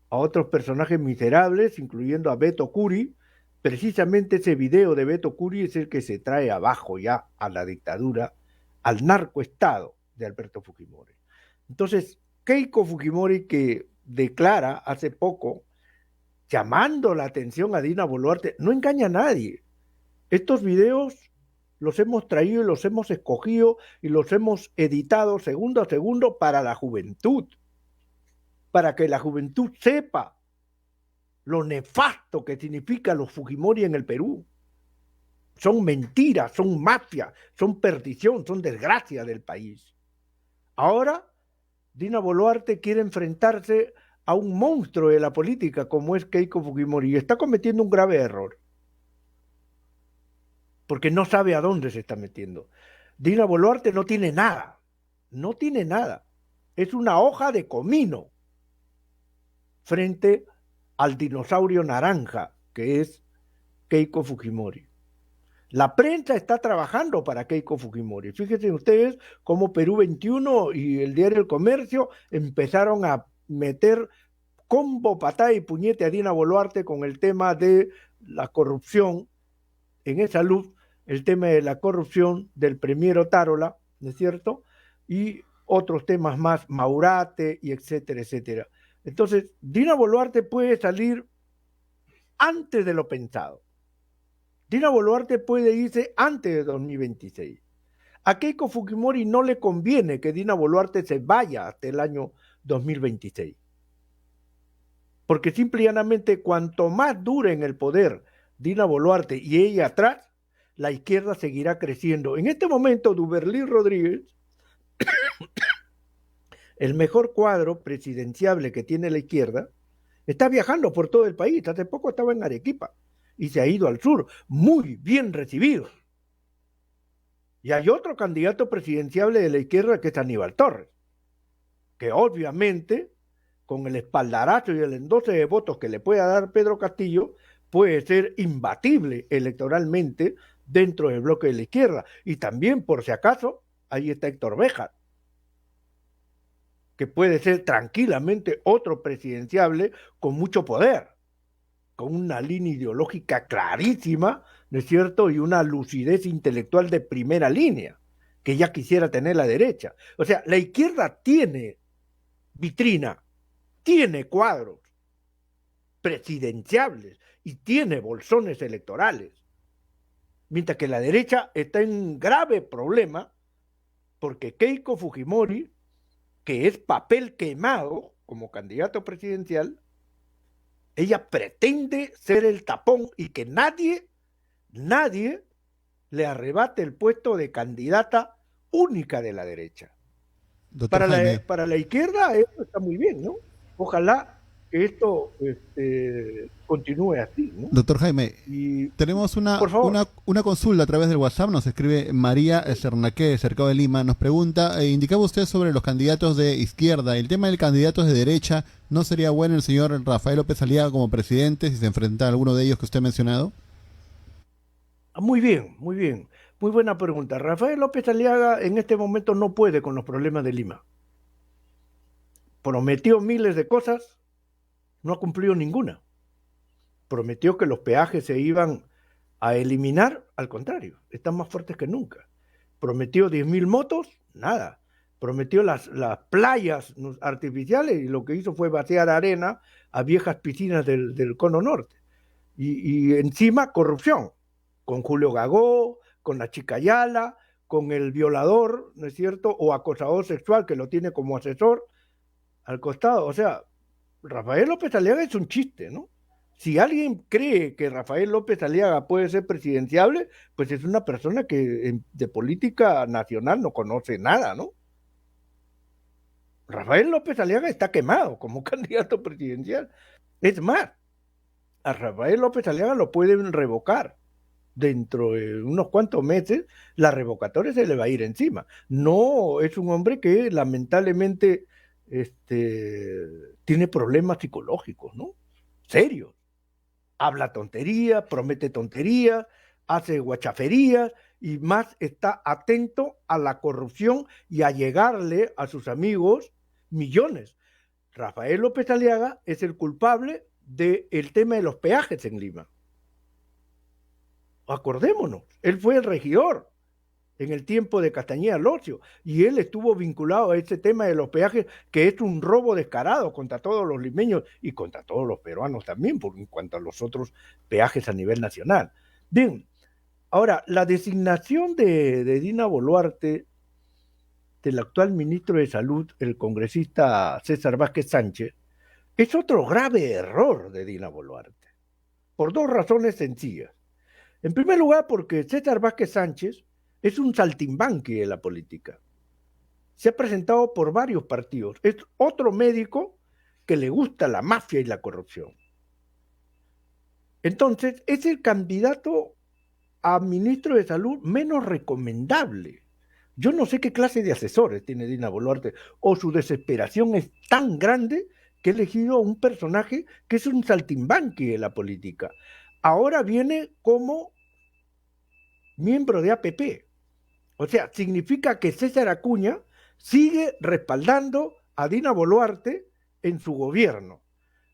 a otros personajes miserables, incluyendo a Beto Curi. Precisamente ese video de Beto Curi es el que se trae abajo ya a la dictadura, al narcoestado de Alberto Fujimori. Entonces, Keiko Fujimori, que declara hace poco, llamando la atención a Dina Boluarte, no engaña a nadie. Estos videos los hemos traído y los hemos escogido y los hemos editado segundo a segundo para la juventud, para que la juventud sepa lo nefasto que significa los Fujimori en el Perú. Son mentiras, son mafia, son perdición, son desgracia del país. Ahora, Dina Boluarte quiere enfrentarse a un monstruo de la política como es Keiko Fujimori y está cometiendo un grave error. Porque no sabe a dónde se está metiendo. Dina Boluarte no tiene nada. No tiene nada. Es una hoja de comino frente al dinosaurio naranja que es Keiko Fujimori. La prensa está trabajando para Keiko Fujimori. Fíjense ustedes cómo Perú 21 y el diario El Comercio empezaron a meter combo, patada y puñete a Dina Boluarte con el tema de la corrupción en esa luz, el tema de la corrupción del premier Otárola, ¿no es cierto? Y otros temas más, Maurate y etcétera, etcétera. Entonces, Dina Boluarte puede salir antes de lo pensado. Dina Boluarte puede irse antes de 2026. A Keiko Fujimori no le conviene que Dina Boluarte se vaya hasta el año 2026. Porque simple y llanamente, cuanto más dure en el poder Dina Boluarte y ella atrás, la izquierda seguirá creciendo. En este momento, Duberlí Rodríguez, el mejor cuadro presidenciable que tiene la izquierda, está viajando por todo el país. Hace poco estaba en Arequipa y se ha ido al sur, muy bien recibido. Y hay otro candidato presidenciable de la izquierda que es Aníbal Torres, que obviamente, con el espaldarazo y el endoce de votos que le pueda dar Pedro Castillo, puede ser imbatible electoralmente dentro del bloque de la izquierda. Y también, por si acaso, ahí está Héctor Béjar, que puede ser tranquilamente otro presidenciable con mucho poder, con una línea ideológica clarísima, ¿no es cierto?, y una lucidez intelectual de primera línea, que ya quisiera tener la derecha. O sea, la izquierda tiene vitrina, tiene cuadros presidenciables y tiene bolsones electorales, mientras que la derecha está en un grave problema porque Keiko Fujimori, que es papel quemado como candidato presidencial, ella pretende ser el tapón y que nadie le arrebate el puesto de candidata única de la derecha. Para la izquierda eso está muy bien, ¿no? Ojalá que esto continúe así, ¿no? Doctor Jaime, tenemos una consulta a través del WhatsApp. Nos escribe María Cernaque, de Cercado de Lima. Nos pregunta, indicaba usted sobre los candidatos de izquierda. El tema del candidato de derecha, ¿no sería bueno el señor Rafael López Aliaga como presidente si se enfrenta a alguno de ellos que usted ha mencionado? Muy bien, muy bien. Muy buena pregunta. Rafael López Aliaga en este momento no puede con los problemas de Lima. Prometió miles de cosas, no ha cumplido ninguna. Prometió que los peajes se iban a eliminar, al contrario, están más fuertes que nunca. Prometió 10.000 motos, nada. Prometió las playas artificiales y lo que hizo fue vaciar arena a viejas piscinas del Cono Norte. Y encima corrupción, con Julio Gagó, con la chica Ayala, con el violador, ¿no es cierto?, o acosador sexual que lo tiene como asesor al costado. O sea, Rafael López Aliaga es un chiste, ¿no? Si alguien cree que Rafael López Aliaga puede ser presidenciable, pues es una persona que de política nacional no conoce nada, ¿no? Rafael López Aliaga está quemado como candidato presidencial. Es más, a Rafael López Aliaga lo pueden revocar. Dentro de unos cuantos meses, la revocatoria se le va a ir encima. No, es un hombre que lamentablemente tiene problemas psicológicos, ¿no? Serios. Habla tontería, promete tonterías, hace guachaferías y más está atento a la corrupción y a llegarle a sus amigos millones. Rafael López Aliaga es el culpable del tema de los peajes en Lima. Acordémonos, él fue el regidor en el tiempo de Castañeda Locio y él estuvo vinculado a ese tema de los peajes, que es un robo descarado contra todos los limeños y contra todos los peruanos también, por en cuanto a los otros peajes a nivel nacional. Bien, ahora, la designación de Dina Boluarte, del actual ministro de Salud, el congresista César Vázquez Sánchez, es otro grave error de Dina Boluarte, por dos razones sencillas. En primer lugar, porque César Vázquez Sánchez es un saltimbanqui de la política. Se ha presentado por varios partidos. Es otro médico que le gusta la mafia y la corrupción. Entonces, es el candidato a ministro de Salud menos recomendable. Yo no sé qué clase de asesores tiene Dina Boluarte, o su desesperación es tan grande que ha elegido a un personaje que es un saltimbanqui de la política. Ahora viene como miembro de APP. O sea, significa que César Acuña sigue respaldando a Dina Boluarte en su gobierno.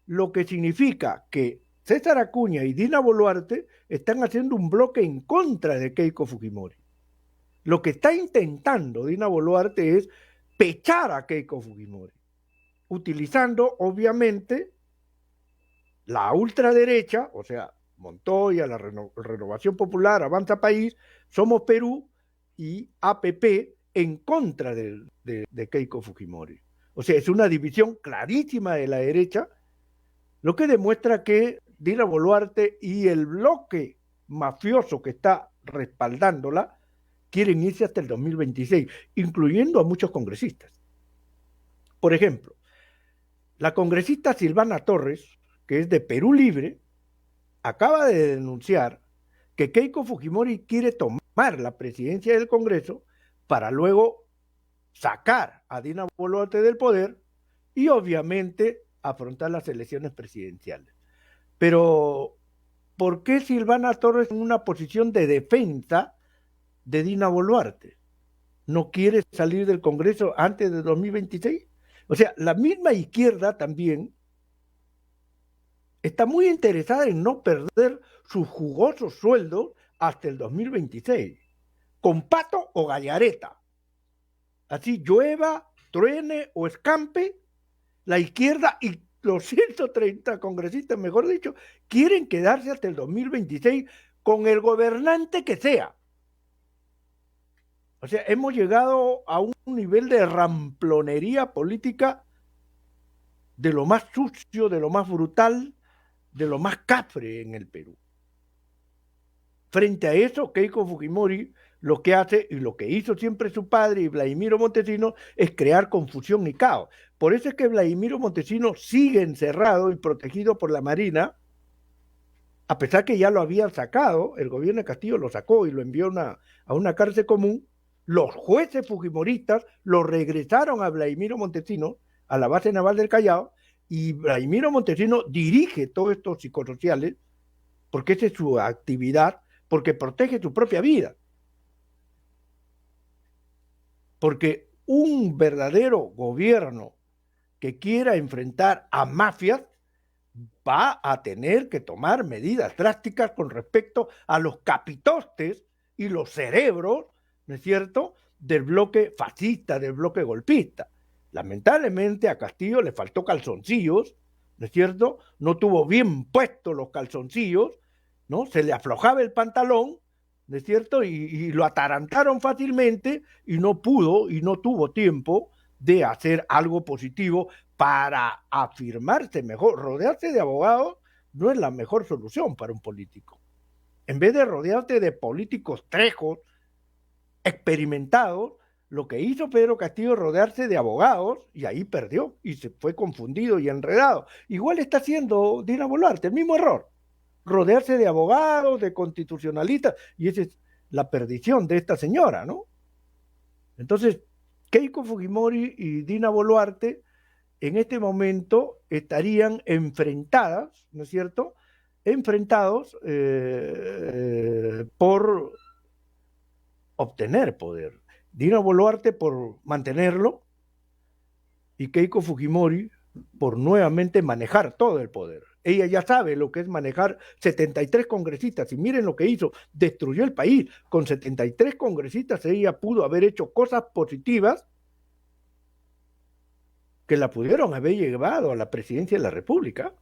Lo que significa que César Acuña y Dina Boluarte están haciendo un bloque en contra de Keiko Fujimori. Lo que está intentando Dina Boluarte es pechar a Keiko Fujimori, utilizando obviamente la ultraderecha, o sea, Montoya, la Renovación Popular, Avanza País, Somos Perú y APP en contra de Keiko Fujimori. O sea, es una división clarísima de la derecha, lo que demuestra que Dina Boluarte y el bloque mafioso que está respaldándola quieren irse hasta el 2026, incluyendo a muchos congresistas. Por ejemplo, la congresista Silvana Torres, que es de Perú Libre, acaba de denunciar que Keiko Fujimori quiere tomar la presidencia del Congreso para luego sacar a Dina Boluarte del poder y obviamente afrontar las elecciones presidenciales. Pero, ¿por qué Silvana Torres en una posición de defensa de Dina Boluarte? ¿No quiere salir del Congreso antes de 2026? O sea, la misma izquierda también está muy interesada en no perder sus jugosos sueldos hasta el 2026, con pato o gallareta. Así llueva, truene o escampe, la izquierda y los 130 congresistas, mejor dicho, quieren quedarse hasta el 2026 con el gobernante que sea. O sea, hemos llegado a un nivel de ramplonería política de lo más sucio, de lo más brutal, de lo más cafre en el Perú. Frente a eso, Keiko Fujimori lo que hace, y lo que hizo siempre su padre y Vladimiro Montesinos, es crear confusión y caos. Por eso es que Vladimiro Montesinos sigue encerrado y protegido por la Marina, a pesar que ya lo habían sacado, el gobierno de Castillo lo sacó y lo envió a una cárcel común. Los jueces fujimoristas lo regresaron a Vladimiro Montesinos, a la base naval del Callao, y Vladimiro Montesinos dirige todos estos psicosociales, porque esa es su actividad, porque protege su propia vida. Porque un verdadero gobierno que quiera enfrentar a mafias va a tener que tomar medidas drásticas con respecto a los capitostes y los cerebros, ¿no es cierto?, del bloque fascista, del bloque golpista. Lamentablemente a Castillo le faltó calzoncillos, ¿no es cierto? No tuvo bien puestos los calzoncillos, ¿no? Se le aflojaba el pantalón, ¿no es cierto? Y lo atarantaron fácilmente y no pudo y no tuvo tiempo de hacer algo positivo para afirmarse mejor. Rodearse de abogados no es la mejor solución para un político. En vez de rodearte de políticos trejos, experimentados, Lo que hizo Pedro Castillo es rodearse de abogados y ahí perdió y se fue confundido y enredado. Igual está haciendo Dina Boluarte, el mismo error. Rodearse de abogados, de constitucionalistas, y esa es la perdición de esta señora, ¿no? Entonces, Keiko Fujimori y Dina Boluarte en este momento estarían enfrentadas, ¿no es cierto?, enfrentados por obtener poder. Dina Boluarte por mantenerlo y Keiko Fujimori por nuevamente manejar todo el poder. Ella ya sabe lo que es manejar 73 congresistas y miren lo que hizo, destruyó el país. Con 73 congresistas ella pudo haber hecho cosas positivas que la pudieron haber llevado a la presidencia de la República,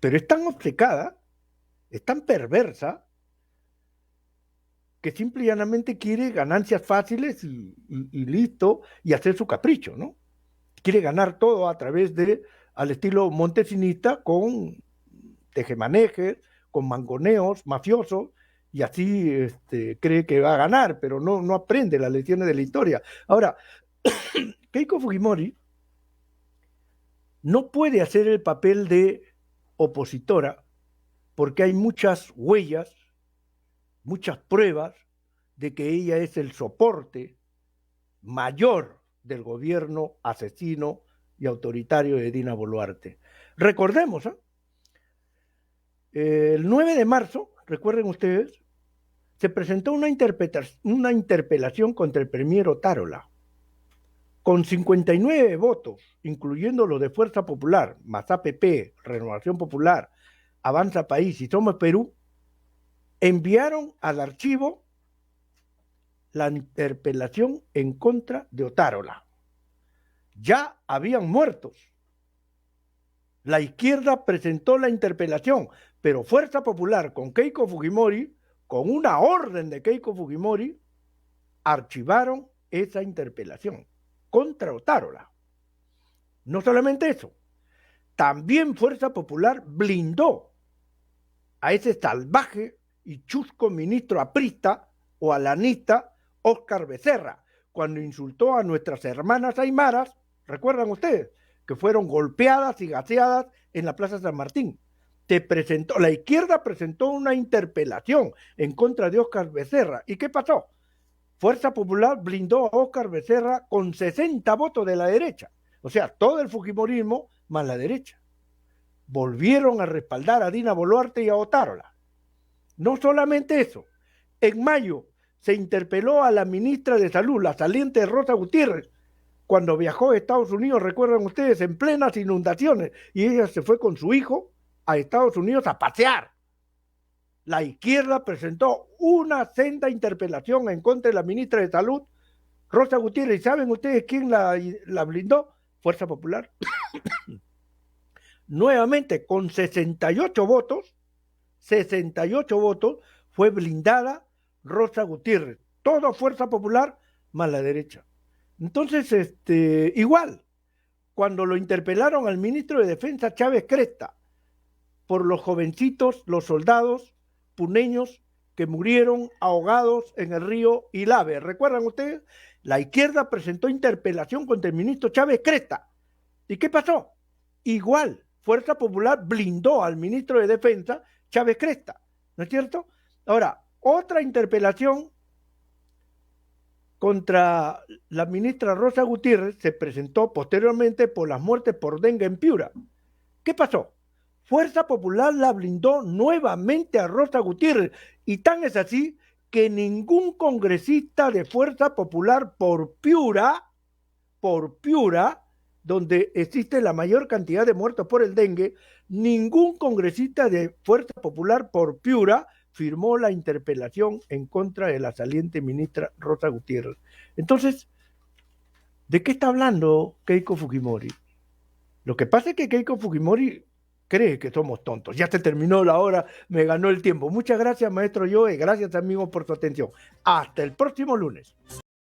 pero es tan obcecada, es tan perversa, que simple y llanamente quiere ganancias fáciles y listo, y hacer su capricho, ¿no? Quiere ganar todo a través de, al estilo montesinista, con tejemanejes, con mangoneos mafiosos, y así cree que va a ganar, pero no aprende las lecciones de la historia. Ahora, Keiko Fujimori no puede hacer el papel de opositora porque hay muchas huellas, muchas pruebas de que ella es el soporte mayor del gobierno asesino y autoritario de Dina Boluarte. Recordemos, el 9 de marzo, recuerden ustedes, se presentó una interpelación contra el premier Otárola, con 59 votos, incluyendo los de Fuerza Popular, más APP, Renovación Popular, Avanza País y Somos Perú, enviaron al archivo la interpelación en contra de Otárola. Ya habían muertos. La izquierda presentó la interpelación, pero Fuerza Popular con Keiko Fujimori, con una orden de Keiko Fujimori, archivaron esa interpelación contra Otárola. No solamente eso, también Fuerza Popular blindó a ese salvaje y chusco ministro aprista o alanista Óscar Becerra, cuando insultó a nuestras hermanas aymaras, recuerdan ustedes, que fueron golpeadas y gaseadas en la Plaza San Martín. La izquierda presentó una interpelación en contra de Óscar Becerra. ¿Y qué pasó? Fuerza Popular blindó a Óscar Becerra con 60 votos de la derecha. O sea, todo el fujimorismo más la derecha. Volvieron a respaldar a Dina Boluarte y a Otárola. No solamente eso. En mayo se interpeló a la ministra de Salud, la saliente Rosa Gutiérrez, cuando viajó a Estados Unidos, recuerdan ustedes, en plenas inundaciones, y ella se fue con su hijo a Estados Unidos a pasear. La izquierda presentó una senda interpelación en contra de la ministra de Salud, Rosa Gutiérrez. ¿Y saben ustedes quién la blindó? Fuerza Popular. Nuevamente, con 68 votos, fue blindada Rosa Gutiérrez. Todo Fuerza Popular más la derecha. Entonces, igual, cuando lo interpelaron al ministro de Defensa Chávez Cresta por los jovencitos, los soldados puneños que murieron ahogados en el río Ilave, ¿recuerdan ustedes? La izquierda presentó interpelación contra el ministro Chávez Cresta. ¿Y qué pasó? Igual, Fuerza Popular blindó al ministro de Defensa Chávez Cresta, ¿no es cierto? Ahora, otra interpelación contra la ministra Rosa Gutiérrez se presentó posteriormente por las muertes por dengue en Piura. ¿Qué pasó? Fuerza Popular la blindó nuevamente a Rosa Gutiérrez, y tan es así que ningún congresista de Fuerza Popular por Piura, donde existe la mayor cantidad de muertos por el dengue, ningún congresista de Fuerza Popular por Piura firmó la interpelación en contra de la saliente ministra Rosa Gutiérrez. Entonces, ¿de qué está hablando Keiko Fujimori? Lo que pasa es que Keiko Fujimori cree que somos tontos. Ya se terminó la hora, me ganó el tiempo. Muchas gracias, maestro Joe, gracias amigos por su atención. Hasta el próximo lunes.